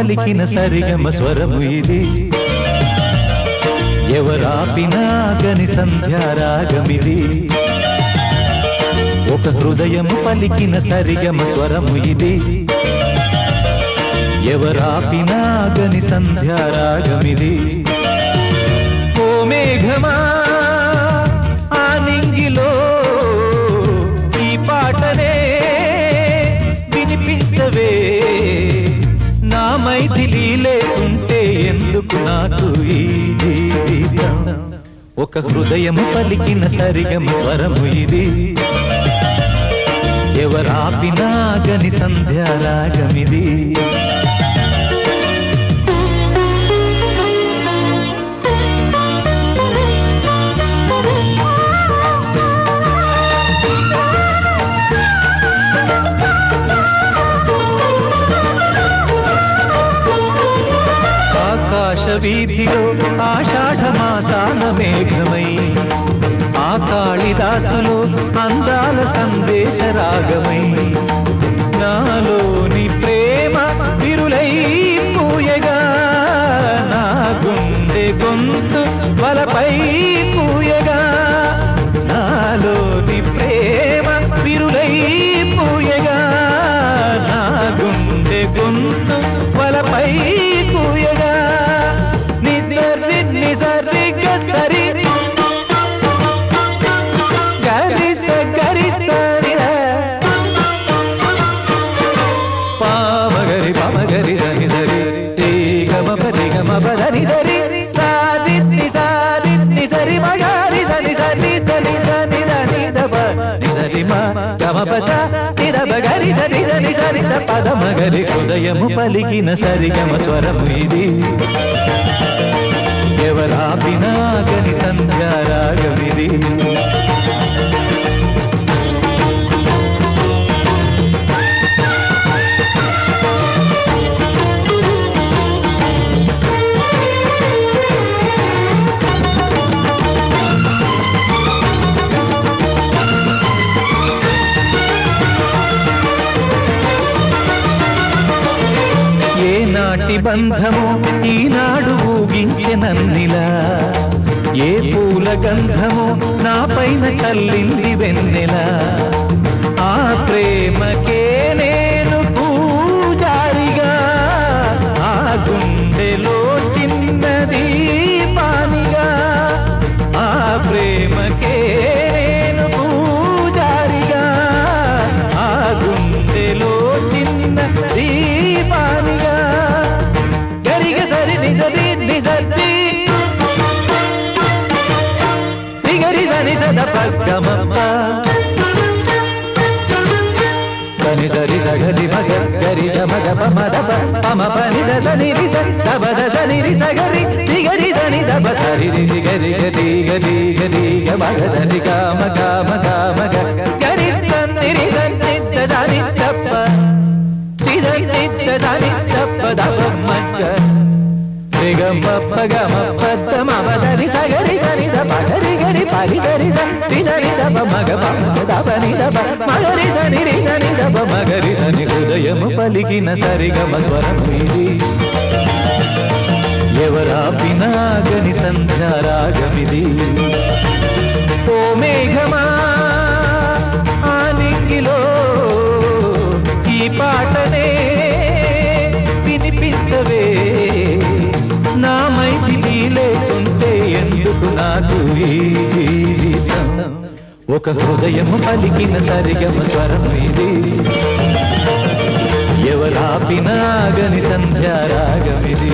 పలికిన సరిగమ స్వరము ఇది ఎవరాపినాగని సంధ్యారాగమిది ఒక హృదయము పలికిన సరిగమ స్వరము ఇది ఎవరాపినాగని సంధ్యారాగమిది ఓ మేఘమా ఆ నింగిలో ఈ పాటనే వినిపించవే నా మైథిలి లేకుంటే ఎందుకు నాకు ఈ జీవితం ఒక హృదయము పలికిన సరిగమ స్వరము ఇది ఎవరాపినాగని సంధ్యారాగమిది వీధిలో ఆషాఢమాసాన మేఘమై ఆ కాళిదాసులో అందాల సందేశ రాగమై నాలోని ప్రేమ విరులై పూయగా నా గుండె గొంతు వలపై పూయగా నాలోని ప్రేమ విరులై పూయగా నా గుండె గొంతు వలపై పూయగా పదమగరి హృదయము పలికిన సరిగమ స్వరము ఇది ఎవరాపినాగని సంధ్యారాగమిది నాటి బంధము ఈనాడు ఊగించెనన్నిలా ఏ పూల గంధము నా పైన చల్లింది వెన్నెలా ఆ ప్రేమకే నేను పూజారిగా ఆ గుండెలో చిన్నది పానిగా ఆ ప్రేమకే నేను పూజారిగా ఆ గుండెలో చిన్నది పానిగా సరి సగరి మగ గరి మగ పమద పమ పని దని దబద దని సగరి సిగరి దని దబ సరి గరి గరి గరి గరి మగ దని గమ గమ గమ గరి దని దని దని తప్ప సిదని దని తప్ప దబ మగ గమ గమ పద మమ దని సగరి దని దబ గరి గరి పరి గరి దని దబ మగ దబ ని దబ మగరి దని దని దబ మగరి దని హృదయము పలికిన సరిగమ స్వరము ఇది ఎవరాపినాగని సంధ్యారాగమిది ఓ మేఘమా ఆ నింగిలో ఈ పాటనే వినిపించవే నా మైథిలి లేకుంటే ఎందుకు నాకు ఈ జీవితం ఒక హృదయము పలికిన సరిగమ స్వరం ఇది ఎవరాపినాగని సంధ్యారాగమిది